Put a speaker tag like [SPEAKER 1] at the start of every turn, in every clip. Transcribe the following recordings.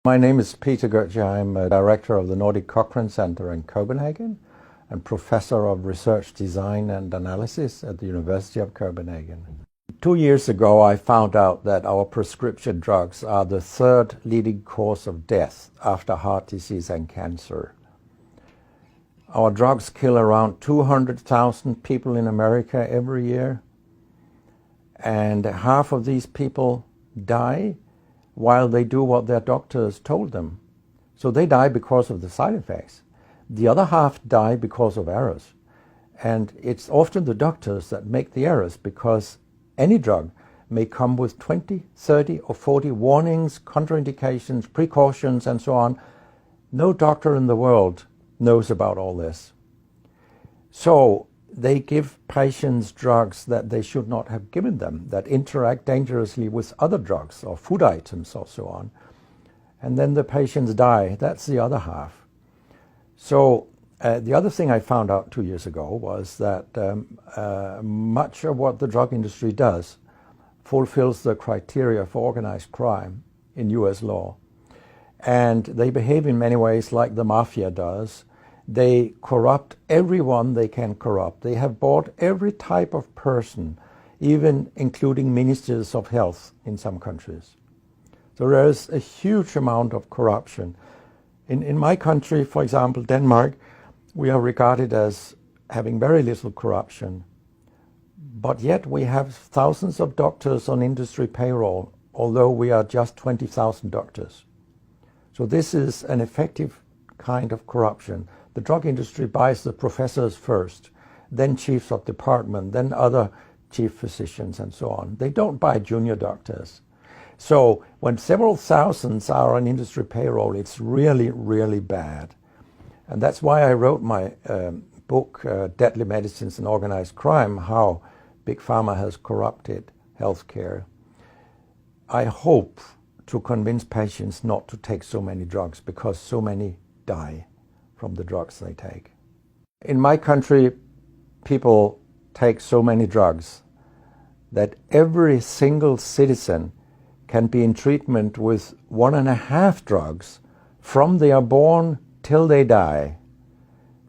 [SPEAKER 1] My name is Peter Goetje. I'm a director of the Nordic Cochrane Center in Copenhagen and professor of research design and analysis at the University of Copenhagen. 2 years ago, I found out that our prescription drugs are the third leading cause of death after heart disease and cancer. Our drugs kill around 200,000 people in America every year, and half of these people die while they do what their doctors told them. So they die because of the side effects. The other half die because of errors. And it's often the doctors that make the errors, because any drug may come with 20, 30 or 40 warnings, contraindications, precautions, and so on. No doctor in the world knows about all this. So they give patients drugs that they should not have given them, that interact dangerously with other drugs or food items or so on. And then the patients die. That's the other half. So the other thing I found out 2 years ago was that much of what the drug industry does fulfills the criteria for organized crime in US law. And they behave in many ways like the mafia does. They corrupt everyone they can corrupt. They have bought every type of person, even including ministers of health in some countries. So there is a huge amount of corruption. In my country, for example, Denmark, we are regarded as having very little corruption. But yet we have thousands of doctors on industry payroll, although we are just 20,000 doctors. So this is an effective kind of corruption. The drug industry buys the professors first, then chiefs of department, then other chief physicians and so on. They don't buy junior doctors. So when several thousands are on industry payroll, it's really, really bad. And that's why I wrote my book, Deadly Medicines and Organized Crime, How Big Pharma Has Corrupted Healthcare. I hope to convince patients not to take so many drugs, because so many die from the drugs they take. In my country, people take so many drugs that every single citizen can be in treatment with 1.5 drugs from they are born till they die.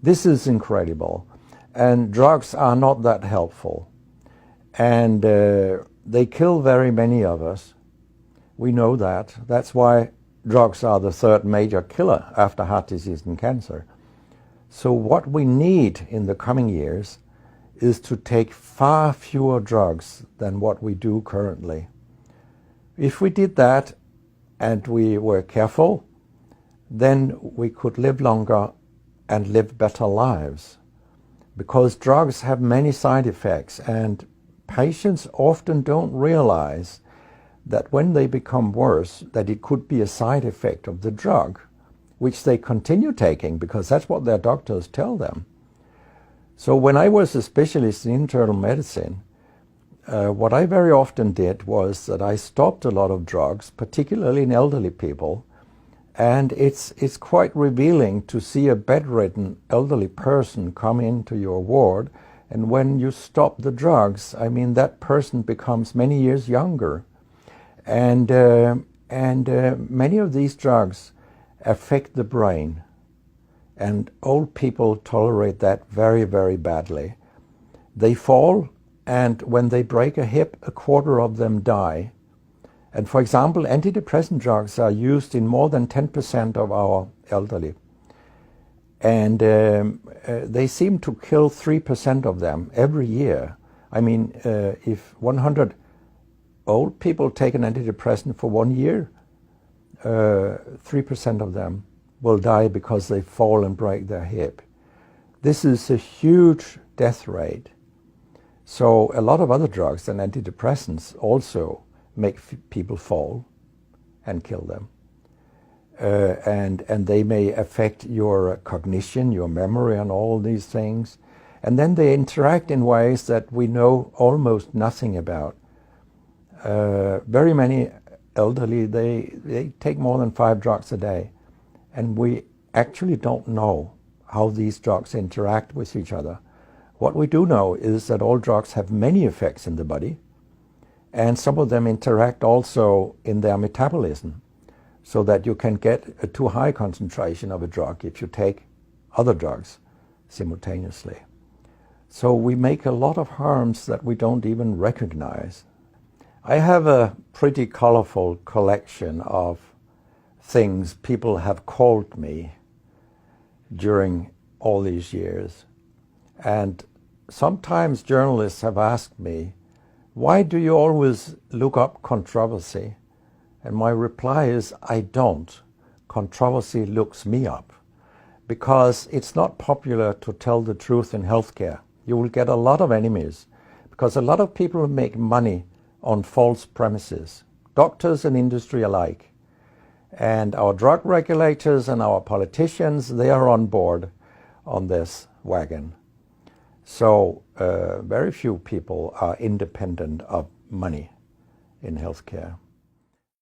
[SPEAKER 1] This is incredible. And drugs are not that helpful. And they kill very many of us. We know that. That's why drugs are the third major killer after heart disease and cancer. So what we need in the coming years is to take far fewer drugs than what we do currently. If we did that and we were careful, then we could live longer and live better lives. Because drugs have many side effects, and patients often don't realize that when they become worse, that it could be a side effect of the drug, which they continue taking because that's what their doctors tell them. So when I was a specialist in internal medicine, what I very often did was that I stopped a lot of drugs, particularly in elderly people, and it's quite revealing to see a bedridden elderly person come into your ward, and when you stop the drugs, I mean, that person becomes many years younger. And many of these drugs affect the brain, and old people tolerate that very, very badly. They fall, and when they break a hip, 1/4 of them die. And for example, antidepressant drugs are used in more than 10% of our elderly. And they seem to kill 3% of them every year. I mean, if 100 old people take an antidepressant for 1 year, 3% of them will die because they fall and break their hip. This is a huge death rate. So a lot of other drugs and antidepressants also make people fall and kill them. And they may affect your cognition, your memory, and all these things. And then they interact in ways that we know almost nothing about. Very many elderly, they take more than 5 drugs a day. And we actually don't know how these drugs interact with each other. What we do know is that all drugs have many effects in the body, and some of them interact also in their metabolism. so that you can get a too high concentration of a drug if you take other drugs simultaneously. So we make a lot of harms that we don't even recognize. I have a pretty colorful collection of things people have called me during all these years. And sometimes journalists have asked me, why do you always look up controversy? And my reply is, I don't. Controversy looks me up, because it's not popular to tell the truth in healthcare. You will get a lot of enemies, because a lot of people make money on false premises, doctors and industry alike. And our drug regulators and our politicians, they are on board on this wagon. So very few people are independent of money in healthcare.